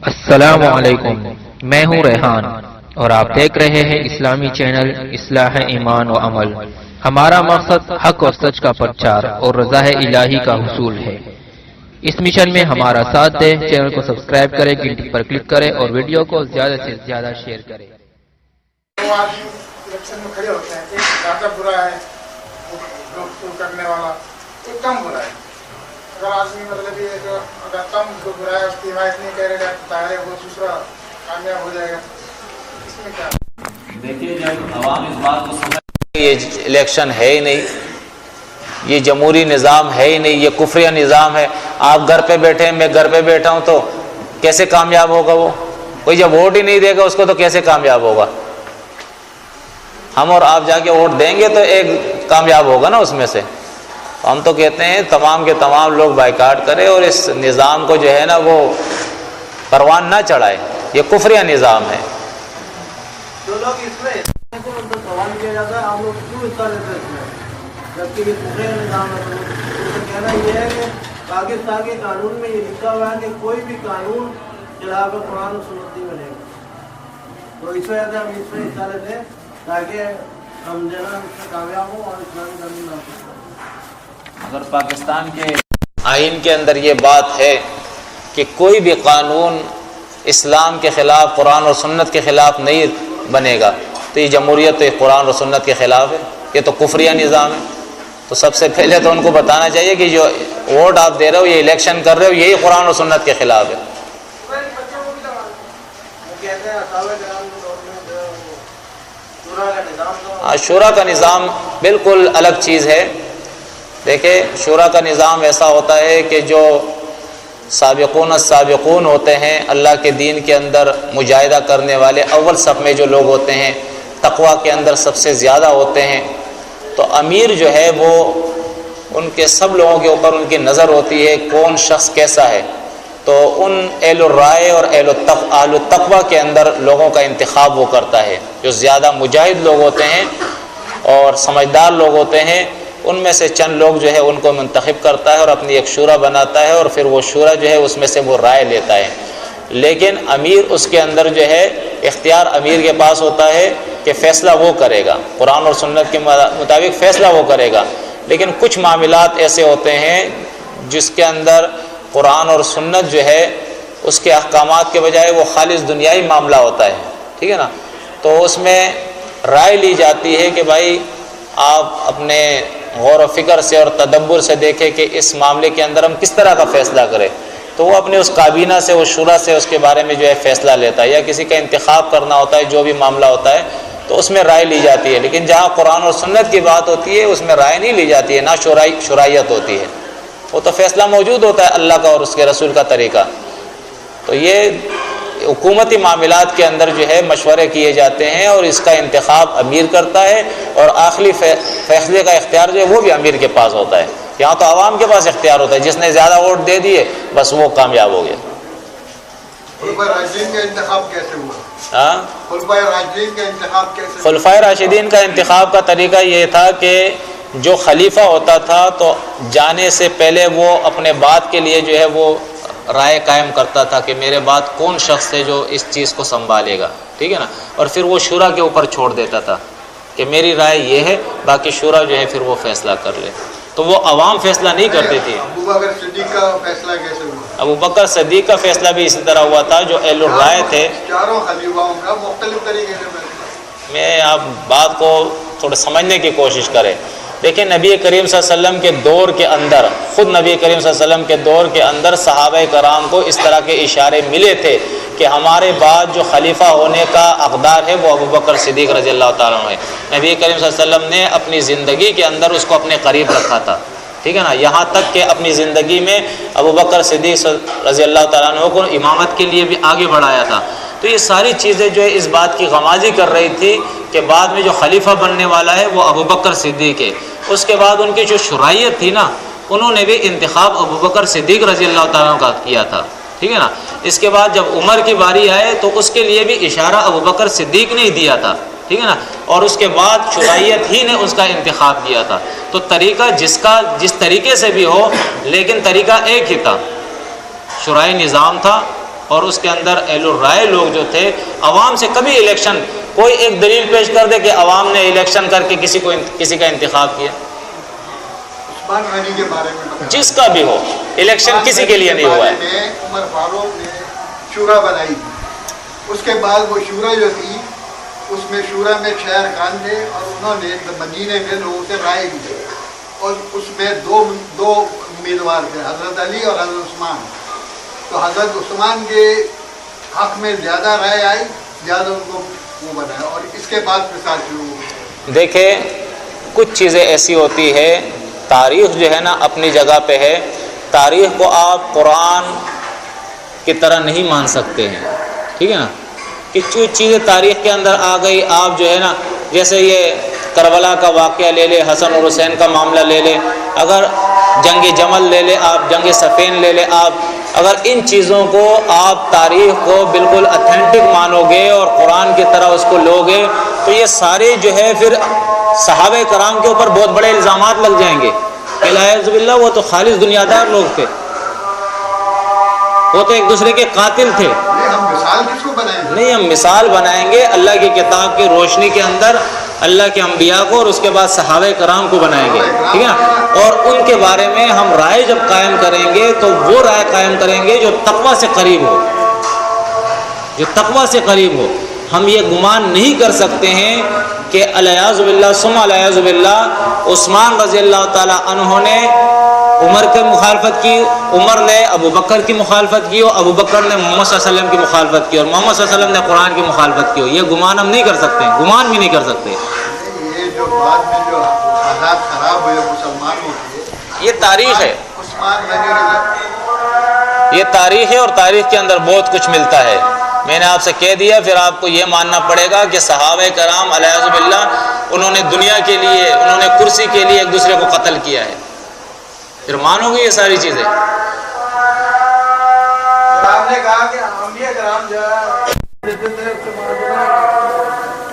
السلام علیکم، میں ہوں ریحان اور آپ دیکھ رہے ہیں اسلامی چینل اصلاح ایمان و عمل۔ ہمارا مقصد حق اور سچ کا پرچار اور رضا الہی کا حصول ہے۔ اس مشن میں ہمارا ساتھ دیں، چینل کو سبسکرائب کریں، گھنٹی پر کلک کریں اور ویڈیو کو زیادہ سے زیادہ شیئر کریں۔ الیکشن میں کھڑے ہوتے ہیں، ایک زیادہ برا ہے لوگ کرنے والا، ایک کم برا ہے۔ اگر آدمی مطلب یہ جو اگر کم جو برا ہے اس کی حمایت نہیں کرے گا ظاہر ہے وہ دوسرا کامیاب ہو جائے گا۔ اس میں کیا دیکھیے، جب عوام اس بات کو سمجھ یہ الیکشن ہے ہی نہیں، یہ جمہوری نظام ہے ہی نہیں، یہ کفریہ نظام ہے، آپ گھر پہ بیٹھے ہیں، میں گھر پہ بیٹھا ہوں، تو کیسے کامیاب ہوگا وہ؟ کوئی جب ووٹ ہی نہیں دے گا اس کو تو کیسے کامیاب ہوگا؟ ہم اور آپ جا کے ووٹ دیں گے تو ایک کامیاب ہوگا نا اس میں سے۔ ہم تو کہتے ہیں تمام کے تمام لوگ بائیکاٹ کریں اور اس نظام کو جو ہے نا وہ پروان نہ چڑھائے، یہ کفریہ نظام ہے۔ جو لوگ اس میں سوال کیا جاتا ہے آپ لوگ کیوں حصہ لیتے ہیں اس میں، جبکہ یہ کفریہ نظام ہے؟ تو کہنا یہ ہے کہ پاکستان کے قانون میں یہ لکھا ہوا ہے کہ کوئی بھی قانون خلاف قرآن و سنت نہیں بنے گا، تو اس وجہ سے ہم اس میں حصہ لیتے ہیں تاکہ ہم جو ہے نا اس میں کامیاب ہوں اور اسلامی تعلیم حاصل کریں۔ اگر پاکستان کے آئین کے اندر یہ بات ہے کہ کوئی بھی قانون اسلام کے خلاف، قرآن اور سنت کے خلاف نہیں بنے گا، تو یہ جمہوریت تو یہ قرآن اور سنت کے خلاف ہے، یہ تو کفریہ نظام ہے۔ تو سب سے پہلے تو ان کو بتانا چاہیے کہ جو ووٹ آپ دے رہے ہو، یہ الیکشن کر رہے ہو، یہی قرآن اور سنت کے خلاف ہے۔ شورا کا نظام بالکل الگ چیز ہے۔ دیکھیں، شورا کا نظام ایسا ہوتا ہے کہ جو سابقون السابقون ہوتے ہیں، اللہ کے دین کے اندر مجاہدہ کرنے والے اول صف میں جو لوگ ہوتے ہیں، تقویٰ کے اندر سب سے زیادہ ہوتے ہیں، تو امیر جو ہے وہ ان کے سب لوگوں کے اوپر ان کی نظر ہوتی ہے کون شخص کیسا ہے، تو ان اہل الرائے اور اہل التقویٰ کے اندر لوگوں کا انتخاب وہ کرتا ہے۔ جو زیادہ مجاہد لوگ ہوتے ہیں اور سمجھدار لوگ ہوتے ہیں، ان میں سے چند لوگ جو ہے ان کو منتخب کرتا ہے اور اپنی ایک شورا بناتا ہے، اور پھر وہ شورا جو ہے اس میں سے وہ رائے لیتا ہے۔ لیکن امیر اس کے اندر جو ہے اختیار امیر کے پاس ہوتا ہے کہ فیصلہ وہ کرے گا، قرآن اور سنت کے مطابق فیصلہ وہ کرے گا۔ لیکن کچھ معاملات ایسے ہوتے ہیں جس کے اندر قرآن اور سنت جو ہے اس کے احکامات کے بجائے وہ خالص دنیائی معاملہ ہوتا ہے، ٹھیک ہے نا، تو اس میں رائے لی جاتی ہے کہ بھائی آپ اپنے غور و فکر سے اور تدبر سے دیکھیں کہ اس معاملے کے اندر ہم کس طرح کا فیصلہ کریں، تو وہ اپنے اس کابینہ سے، اس شورا سے اس کے بارے میں جو ہے فیصلہ لیتا ہے، یا کسی کا انتخاب کرنا ہوتا ہے، جو بھی معاملہ ہوتا ہے تو اس میں رائے لی جاتی ہے۔ لیکن جہاں قرآن اور سنت کی بات ہوتی ہے اس میں رائے نہیں لی جاتی ہے، نہ شرائیت ہوتی ہے، وہ تو فیصلہ موجود ہوتا ہے اللہ کا اور اس کے رسول کا طریقہ۔ تو یہ حکومتی معاملات کے اندر جو ہے مشورے کیے جاتے ہیں اور اس کا انتخاب امیر کرتا ہے، اور آخری فیصلے کا اختیار جو ہے وہ بھی امیر کے پاس ہوتا ہے۔ یہاں تو عوام کے پاس اختیار ہوتا ہے، جس نے زیادہ ووٹ دے دیے بس وہ کامیاب ہو گیا۔ خلفائے راشدین کا انتخاب کیسے ہوا؟ خلفائے راشدین کا انتخاب کیسے؟ خلفائے راشدین کا انتخاب کا طریقہ یہ تھا کہ جو خلیفہ ہوتا تھا تو جانے سے پہلے وہ اپنے بعد کے لیے جو ہے وہ رائے قائم کرتا تھا کہ میرے بعد کون شخص ہے جو اس چیز کو سنبھالے گا، ٹھیک ہے نا، اور پھر وہ شورا کے اوپر چھوڑ دیتا تھا کہ میری رائے یہ ہے، باقی شورا جو ہے پھر وہ فیصلہ کر لے۔ تو وہ عوام فیصلہ نہیں کرتی تھی۔ ابوبکر صدیق کا فیصلہ کیسے ہوا؟ ابوبکر صدیق کا فیصلہ بھی اسی طرح ہوا تھا، جو اہل الرائے تھے۔ چاروں خلیفاؤں کا مختلف طریقے سے فیصلہ۔ میں آپ بات کو تھوڑا سمجھنے کی کوشش کریں۔ دیکھیں، نبی کریم صلی اللہ علیہ وسلم کے دور کے اندر، خود نبی کریم صلی اللہ علیہ وسلم کے دور کے اندر صحابہ کرام کو اس طرح کے اشارے ملے تھے کہ ہمارے بعد جو خلیفہ ہونے کا حقدار ہے وہ ابوبکر صدیق رضی اللہ تعالیٰ عنہ ہے۔ نبی کریم صلی اللہ علیہ وسلم نے اپنی زندگی کے اندر اس کو اپنے قریب رکھا تھا، ٹھیک ہے نا، یہاں تک کہ اپنی زندگی میں ابوبکر صدیق رضی اللہ تعالیٰ عنہ کو امامت کے لیے بھی آگے بڑھایا تھا۔ تو یہ ساری چیزیں جو ہے اس بات کی غمازی کر رہی تھی کہ بعد میں جو خلیفہ بننے والا ہے وہ ابوبکر صدیق ہے۔ اس کے بعد ان کی جو شرائیت تھی نا، انہوں نے بھی انتخاب ابوبکر صدیق رضی اللہ تعالیٰ عنہ کا کیا تھا، ٹھیک ہے نا۔ اس کے بعد جب عمر کی باری آئے تو اس کے لیے بھی اشارہ ابوبکر صدیق نے ہی دیا تھا، ٹھیک ہے نا، اور اس کے بعد شرائیت ہی نے اس کا انتخاب کیا تھا۔ تو طریقہ جس طریقے سے بھی ہو، لیکن طریقہ ایک ہی تھا، شرعی نظام تھا، اور اس کے اندر اہل الرائے لوگ جو تھے، عوام سے کبھی الیکشن، کوئی ایک دلیل پیش کر دے کہ عوام نے الیکشن کر کے کسی کا انتخاب کیا، عثمان غنی کے بارے میں بتایا، جس کا بھی ہو، الیکشن کسی کے لیے نہیں ہوا ہے۔ عمر فاروق نے شورا بنائی تھی، اس کے بعد وہ شورا جو تھی اس میں شورا میں 6 ارکان تھے اور انہوں نے مدینے میں لوگوں سے رائے بھی دی اور اس میں دو امیدوار تھے، حضرت علی اور حضرت عثمان۔ تو حضرت عثمان کے حق میں زیادہ رائے آئی، زیادہ ان کو وہ بنایا اور اس کے بعد فساد شروع ہو گیا۔ دیکھیں کچھ چیزیں ایسی ہوتی ہے، تاریخ جو ہے نا اپنی جگہ پہ ہے، تاریخ کو آپ قرآن کی طرح نہیں مان سکتے ہیں، ٹھیک ہے نا، کہ کچھ چیزیں تاریخ کے اندر آ گئی، آپ جو ہے نا جیسے یہ کربلا کا واقعہ لے لے، حسن اور حسین کا معاملہ لے لے، اگر جنگ جمل لے لے آپ، جنگ صفین لے لے آپ، اگر ان چیزوں کو آپ تاریخ کو بالکل اتھینٹک مانو گے اور قرآن کی طرح اس کو لوگے تو یہ سارے جو ہے پھر صحابہ کرام کے اوپر بہت بڑے الزامات لگ جائیں گے۔ اعوذ باللہ وہ تو خالص دنیا دار لوگ تھے، وہ تو ایک دوسرے کے قاتل تھے۔ ہم مثال کس کو بنائیں گے؟ نہیں، ہم مثال بنائیں گے اللہ کی کتاب کی روشنی کے اندر اللہ کے انبیاء کو اور اس کے بعد صحابہ کرام کو بنائیں گے، ٹھیک ہے نا، اور ان کے بارے میں ہم رائے جب قائم کریں گے تو وہ رائے قائم کریں گے جو تقویٰ سے قریب ہو، جو تقویٰ سے قریب ہو۔ ہم یہ گمان نہیں کر سکتے ہیں کہ الیاذ باللہ ثم الیاذ باللہ عثمان رضی اللہ تعالیٰ عنہ نے عمر کی مخالفت کی، عمر نے ابو بکر کی مخالفت کی اور ابو بکر نے محمد صلی اللہ علیہ وسلم کی مخالفت کی اور محمد صلی اللہ علیہ وسلم نے قرآن کی مخالفت کی، یہ گمان ہم نہیں کر سکتے، گمان بھی نہیں کر سکتے۔ یہ جو بعد میں جو حالات خراب ہوئے مسلمانوں کے، یہ تاریخ ہے، عثمان غنی رضی، یہ تاریخ ہے اور تاریخ کے اندر بہت کچھ ملتا ہے۔ میں نے آپ سے کہہ دیا، پھر آپ کو یہ ماننا پڑے گا کہ صحابہ کرام علیہ باللہ انہوں نے دنیا کے لیے، انہوں نے کرسی کے لیے ایک دوسرے کو قتل کیا ہے، پھر مانو گے یہ ساری چیزیں۔ آپ نے کہا کہ انبیاء کرام جو ہے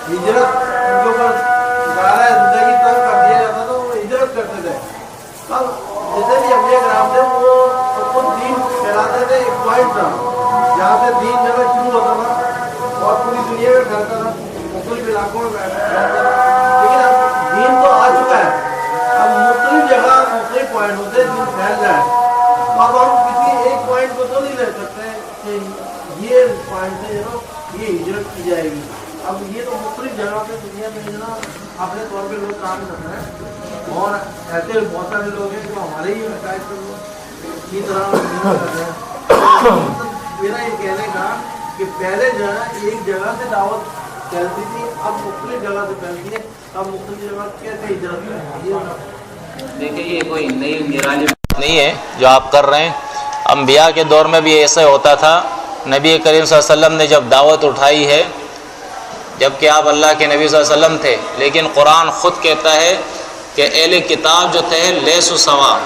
ہجرت ان کے اوپر گزارا زندگی تک کر دیا جاتا تھا، وہ ہجرت کرتے تھے۔ اب جتنے بھی انبیاء کرام تھے وہ دین پھیلاتے تھے، ایک پوائنٹ تھا جہاں سے دین جگہ شروع ہوتا تھا اور پوری دنیا میں پھیلتا تھا، مختلف علاقوں میں پھیلتا تھا، لیکن اب دین تو آ چکا ہے، اب مختلف جگہ مختلف پوائنٹ ہوتے ہیں دین پھیل جائے، تو اب ہم کسی ایک پوائنٹ کو تو نہیں لے سکتے کہ یہ پوائنٹ سے جو یہ ہجرت کی جائے گی۔ اب یہ تو مختلف جگہ پہ دنیا میں جو اپنے طور پہ لوگ کام کر رہے ہیں اور ایسے بہت سارے لوگ ہیں جو ہمارے ہی عقائد پر اسی طرح کر رہے ہیں۔ میرا یہ کہنے کا کہ پہلے جو ہے ایک جگہ سے دعوت چلتی تھی، اب مختلف جگہ سے پھیلتی ہے، اب مختلف جگہ کیسے ہجرت ہے؟ دیکھیں یہ کوئی نئی نرالی بات نہیں ہے جو آپ کر رہے ہیں، انبیاء کے دور میں بھی ایسا ہوتا تھا۔ نبی کریم صلی اللہ علیہ وسلم نے جب دعوت اٹھائی ہے، جبکہ آپ اللہ کے نبی صلی اللہ علیہ وسلم تھے، لیکن قرآن خود کہتا ہے کہ اہل کتاب جو تھے لیسوا سوا،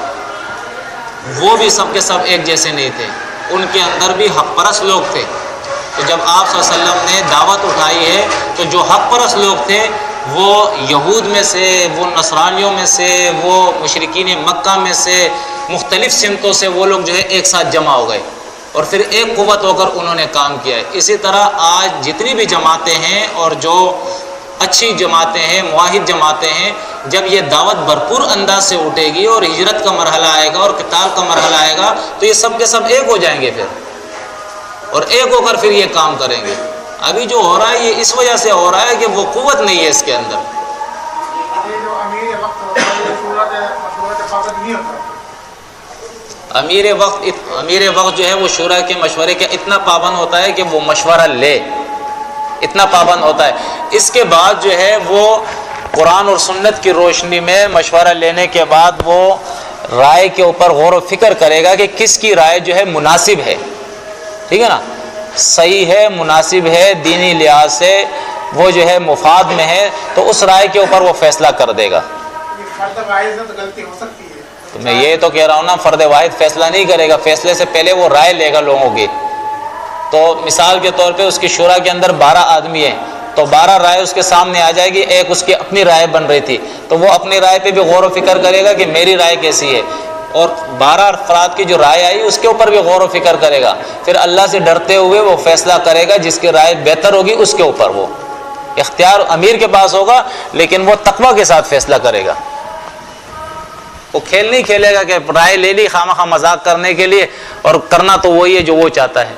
وہ بھی سب کے سب ایک جیسے نہیں تھے، ان کے اندر بھی حق پرست لوگ تھے۔ تو جب آپ صلی اللہ علیہ وسلم نے دعوت اٹھائی ہے تو جو حق پرست لوگ تھے وہ یہود میں سے، وہ نصرانیوں میں سے، وہ مشرکین مکہ میں سے، مختلف سمتوں سے وہ لوگ جو ہے ایک ساتھ جمع ہو گئے اور پھر ایک قوت ہو کر انہوں نے کام کیا ہے۔ اسی طرح آج جتنی بھی جماعتیں ہیں اور جو اچھی جماعتیں ہیں، موحد جماعتیں ہیں، جب یہ دعوت بھرپور انداز سے اٹھے گی اور ہجرت کا مرحلہ آئے گا اور قتال کا مرحلہ آئے گا تو یہ سب کے سب ایک ہو جائیں گے پھر، اور ایک ہو کر پھر یہ کام کریں گے۔ ابھی جو ہو رہا ہے یہ اس وجہ سے ہو رہا ہے کہ وہ قوت نہیں ہے اس کے اندر۔ یہ جو امیر وقت ہوتا ہے یہ شورا کے مشورے کے پابند نہیں ہوتا۔ امیر وقت جو ہے وہ شورا کے مشورے کے اتنا پابند ہوتا ہے کہ وہ مشورہ لے، اتنا پابند ہوتا ہے۔ اس کے بعد جو ہے وہ قرآن اور سنت کی روشنی میں مشورہ لینے کے بعد وہ رائے کے اوپر غور و فکر کرے گا کہ کس کی رائے جو ہے مناسب ہے، ٹھیک ہے نا، صحیح ہے، مناسب ہے، دینی لحاظ سے وہ جو ہے مفاد میں ہے، تو اس رائے کے اوپر وہ فیصلہ کر دے گا۔ یہ فرد واحد سے تو غلطی ہو سکتی ہے۔ تو میں یہ تو کہہ رہا ہوں نا، فرد واحد فیصلہ نہیں کرے گا، فیصلے سے پہلے وہ رائے لے گا لوگوں کی۔ تو مثال کے طور پہ اس کی شورا کے اندر 12 آدمی ہیں تو 12 رائے اس کے سامنے آ جائے گی، ایک اس کی اپنی رائے بن رہی تھی تو وہ اپنی رائے پہ بھی غور و فکر کرے گا کہ میری رائے کیسی ہے، اور 12 افراد کی جو رائے آئی اس کے اوپر بھی غور و فکر کرے گا، پھر اللہ سے ڈرتے ہوئے وہ فیصلہ کرے گا جس کی رائے بہتر ہوگی، اس کے اوپر وہ اختیار امیر کے پاس ہوگا، لیکن وہ تقوی کے ساتھ فیصلہ کرے گا۔ وہ کھیل نہیں کھیلے گا کہ رائے لے لی خامخواہ مذاق کرنے کے لیے اور کرنا تو وہی ہے جو وہ چاہتا ہے،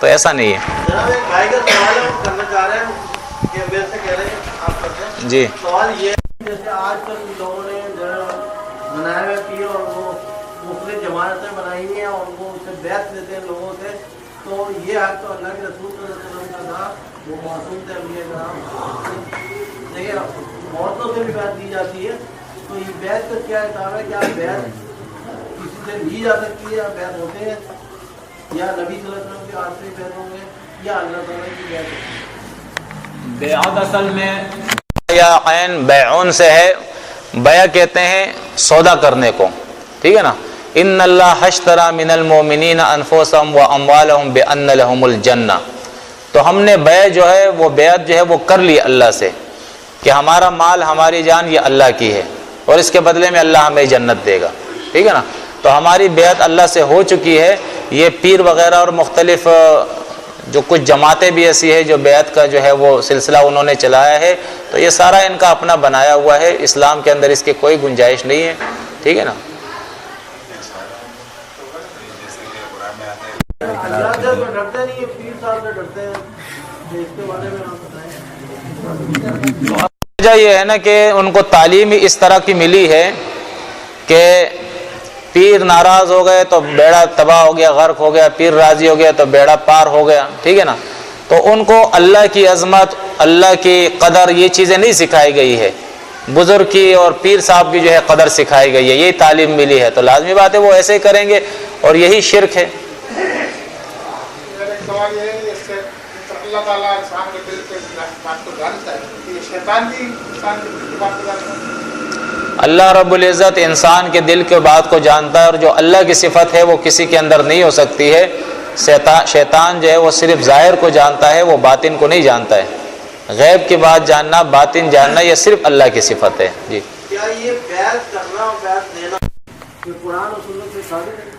تو ایسا نہیں ہے۔ جناب ایک بھائی کا سوال ہے، کرنا چاہ رہے ہیں کہ میرے سے کہہ رہے ہیں آپ کرتے ہیں جی سوال یہ ہے جیسے آج کل لوگوں نے جو بنائے ہوئے پیر اور وہ مختلف جماعتیں بنائی ہوئی ہیں اور وہ اسے بیعت لیتے ہیں لوگوں سے، تو یہ حق تو اللہ کے رسول صلی اللہ علیہ وسلم کا تھا، وہ معصوم تھے انبیاء کرام، دیکھیے عورتوں سے بھی بیعت دی جاتی ہے، تو یہ بیعت کا کیا حساب ہے؟ کیا بیعت کسی سے لی جا سکتی ہے یا بیعت ہوتے ہیں یا نبی صلی اللہ علیہ وسلم کے ہاتھ سے بیعت ہوں گے یا اللہ تعالیٰ کی بیعت ہوگی؟ بیعت اصل میں یا عین بیعون سے ہے، بیع کہتے ہیں سودا کرنے کو، ٹھیک ہے نا۔ ان اللہ اشتری من المؤمنین انفسهم واموالهم بان لهم الجنہ، تو ہم نے بیع جو ہے وہ بیعت جو ہے وہ کر لی اللہ سے کہ ہمارا مال ہماری جان یہ اللہ کی ہے اور اس کے بدلے میں اللہ ہمیں جنت دے گا، ٹھیک ہے نا۔ تو ہماری بیعت اللہ سے ہو چکی ہے۔ یہ پیر وغیرہ اور مختلف جو کچھ جماعتیں بھی ایسی ہے جو بیعت کا جو ہے وہ سلسلہ انہوں نے چلایا ہے، تو یہ سارا ان کا اپنا بنایا ہوا ہے، اسلام کے اندر اس کی کوئی گنجائش نہیں ہے، ٹھیک ہے نا۔ اللہ سے ڈرتے نہیں ہے، پیر صاحب سے ڈرتے ہیں، اس کے بارے میں آپ بتائیں۔ وجہ یہ ہے نا کہ ان کو تعلیم ہی اس طرح کی ملی ہے کہ پیر ناراض ہو گئے تو بیڑا تباہ ہو گیا، غرق ہو گیا، پیر راضی ہو گیا تو بیڑا پار ہو گیا، ٹھیک ہے نا۔ تو ان کو اللہ کی عظمت، اللہ کی قدر، یہ چیزیں نہیں سکھائی گئی ہے، بزرگ کی اور پیر صاحب کی جو ہے قدر سکھائی گئی ہے، یہی تعلیم ملی ہے، تو لازمی بات ہے وہ ایسے کریں گے اور یہی شرک ہے۔ سوال یہ ہے کہ اس سے اللہ تعالیٰ انسان کے دل کے بات کو جانتا ہے کہ یہ شیطان بھی انسان کے دل کی بات کو جانتا ہے۔ اللہ رب العزت انسان کے دل کے بات کو جانتا ہے، اور جو اللہ کی صفت ہے وہ کسی کے اندر نہیں ہو سکتی ہے۔ شیطان جو ہے وہ صرف ظاہر کو جانتا ہے، وہ باطن کو نہیں جانتا ہے۔ غیب کی بات جاننا، باطن جاننا، یہ صرف اللہ کی صفت ہے۔ جی کیا یہ بیعت کرنا اور بیعت دینا یہ قرآن اور سنت سے ثابت ہے؟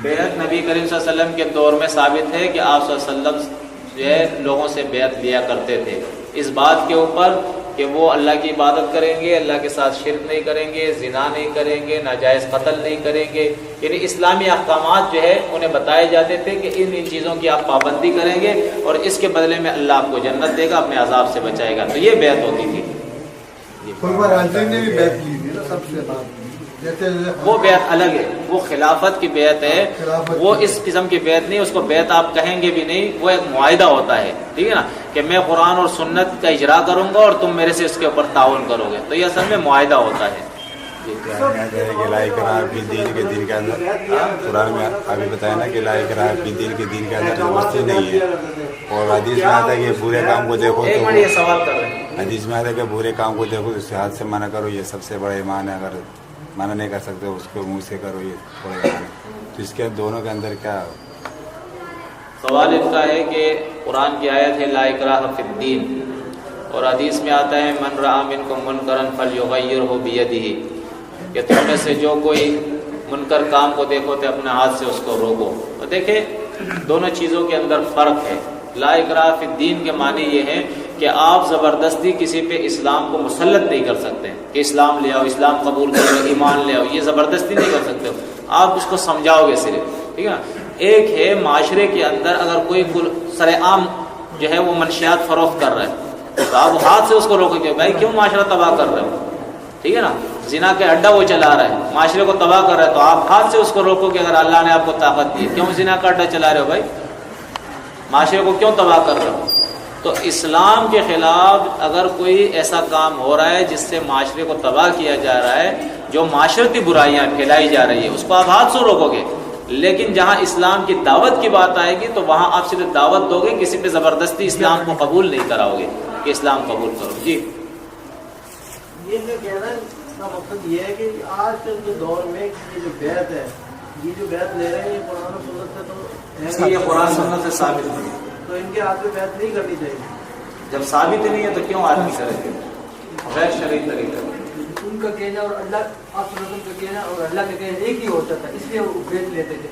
بیعت نبی کریم صلی اللہ علیہ وسلم کے دور میں ثابت ہے کہ آپ صلی اللہ علیہ وسلم جو ہے لوگوں سے بیعت لیا کرتے تھے، اس بات کے اوپر کہ وہ اللہ کی عبادت کریں گے، اللہ کے ساتھ شرک نہیں کریں گے، زنا نہیں کریں گے، ناجائز قتل نہیں کریں گے، یعنی اسلامی احکامات جو ہے انہیں بتائے جاتے تھے کہ ان چیزوں کی آپ پابندی کریں گے اور اس کے بدلے میں اللہ آپ کو جنت دے گا، اپنے عذاب سے بچائے گا، تو یہ بیعت ہوتی تھی۔ نے بھی بیعت لی تھی نا سب سے بعد، وہ بیعت الگ ہے، وہ خلافت کی بیعت ہے، وہ اس قسم کی بیعت نہیں، اس کو بیعت آپ کہیں گے بھی نہیں، وہ ایک معاہدہ ہوتا ہے، ٹھیک ہے نا، کہ میں قرآن اور سنت کا اجرا کروں گا اور تم میرے سے اس کے اوپر تعاون کرو گے، تو یہ اصل میں معاہدہ ہوتا ہے۔ لا اکراہ فی الدین کے دین کے اندر قرآن میں ابھی بتایا نا کہ لا اکراہ فی الدین کے دین کے اندر زبردستی نہیں ہے، اور حدیث میں آتا ہے کہ برے کام کو دیکھو ایک منٹ یہ سوال کر رہے ہیں، حدیث میں آتا ہے کہ برے کام کو دیکھو اس سے ہاتھ سے منع کرو، یہ سب سے بڑا ایمان ہے، اگر منع نہیں کر سکتے اس کو منہ سے کرو، یہ بڑا ایمان ہے۔ تو اس کے دونوں کے اندر کیا سوال ان کا ہے کہ قرآن کی آیت ہے لا اکراہ فی الدین، اور حدیث میں آتا ہے من رأى منکم منکرا فلیغیرہ بیدہ، کہ تم میں سے جو کوئی منکر کام کو دیکھو تو اپنے ہاتھ سے اس کو روکو۔ تو دیکھیں دونوں چیزوں کے اندر فرق ہے۔ لا اکراہ فی الدین کے معنی یہ ہے کہ آپ زبردستی کسی پہ اسلام کو مسلط نہیں کر سکتے کہ اسلام لے آؤ، اسلام قبول کرو، ایمان لے آؤ، یہ زبردستی نہیں کر سکتے، آپ اس کو سمجھاؤ گے صرف، ٹھیک ہے نا۔ ایک ہے معاشرے کے اندر اگر کوئی سر عام جو ہے وہ منشیات فروخت کر رہا ہے تو آپ ہاتھ سے اس کو روکیں گے، بھائی کیوں معاشرہ تباہ کر رہے ہو، ٹھیک ہے نا، زنا کے اڈا وہ چلا رہا ہے، معاشرے کو تباہ کر رہا ہے، تو آپ ہاتھ سے اس کو روکو کہ اگر اللہ نے آپ کو طاقت دی، کیوں زنا کا اڈا چلا رہے ہو بھائی، معاشرے کو کیوں تباہ کر رہے ہو؟ تو اسلام کے خلاف اگر کوئی ایسا کام ہو رہا ہے جس سے معاشرے کو تباہ کیا جا رہا ہے، جو معاشرتی برائیاں پھیلائی جا رہی ہے، اس کو آپ ہاتھ سے روکو گے، لیکن جہاں اسلام کی دعوت کی بات آئے گی تو وہاں آپ صرف دعوت دو گے، کسی پہ زبردستی اسلام کو قبول نہیں کراؤ گے کہ اسلام قبول کرو۔ جی یہ جو کہنا کا مقصد یہ ہے کہ آج کل کے دور میں یہ جو بیعت ہے، یہ جو بیعت لے رہے ہیں یہ قرآن و سنت سے تو یہ قرآن سنت سے ثابت نہیں ہے، تو ان کے ہاتھ میں بیعت نہیں کرنی چاہیے۔ جب ثابت نہیں ہے تو کیوں آدمی کرے گا غیر شرعی طریقے کا کہنا اور اللہ آپ کا کہنا اور اللہ کا کہنا ایک ہی ہوتا تھا، اس لیے وہ بیچ لیتے تھے؟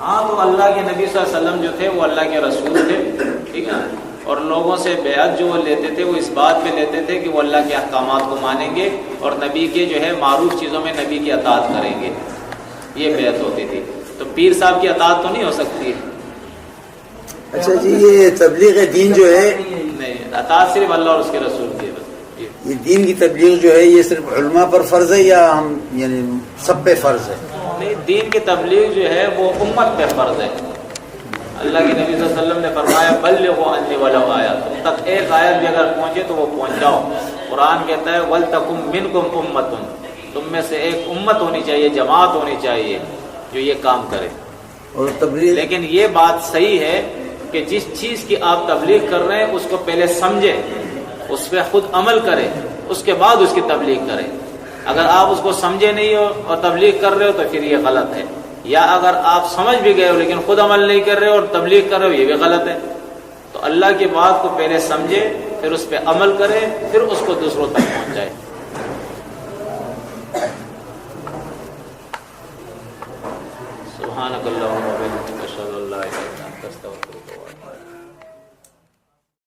ہاں، تو اللہ کے نبی صلی اللہ علیہ وسلم جو تھے وہ اللہ کے رسول تھے، ٹھیک ہے، اور لوگوں سے بیعت جو وہ لیتے تھے وہ اس بات پہ لیتے تھے کہ وہ اللہ کے احکامات کو مانیں گے اور نبی کے جو ہے معروف چیزوں میں نبی کی اطاعت کریں گے، یہ بیعت ہوتی تھی۔ تو پیر صاحب کی اطاعت تو نہیں ہو سکتی ہے؟ اچھا جی، یہ تبلیغ دین جو ہے، نہیں، اطاعت صرف اللہ اور اس کے رسول کی ہے بس۔ یہ دین کی تبلیغ جو ہے یہ صرف علماء پر فرض ہے یا ہم یعنی سب پہ فرض ہے؟ نہیں، دین کی تبلیغ جو ہے وہ امت پہ فرض ہے۔ اللہ کے نبی صلی اللہ علیہ وسلم نے فرمایا بلغوا عنی ولو آیۃ، تم تک ایک آیت بھی اگر پہنچے تو وہ پہنچاؤ۔ قرآن کہتا ہے وَلْتَكُن مِّنكُمْ أُمَّةٌ، تم میں سے ایک امت ہونی چاہیے، جماعت ہونی چاہیے جو یہ کام کرے۔ اور تبلیغ، لیکن یہ بات صحیح ہے کہ جس چیز کی آپ تبلیغ کر رہے ہیں اس کو پہلے سمجھیں، اس پہ خود عمل کریں، اس کے بعد اس کی تبلیغ کریں۔ اگر آپ اس کو سمجھے نہیں ہو اور تبلیغ کر رہے ہو تو پھر یہ غلط ہے، یا اگر آپ سمجھ بھی گئے ہو لیکن خود عمل نہیں کر رہے ہو اور تبلیغ کر رہے ہو، یہ بھی غلط ہے۔ تو اللہ کی بات کو پہلے سمجھے، پھر اس پہ عمل کرے، پھر اس کو دوسروں تک پہنچائے۔ سبحانک اللہم و بحمدک، اشہد ان لا الہ الا انت، استغفرک و اتوب الیک۔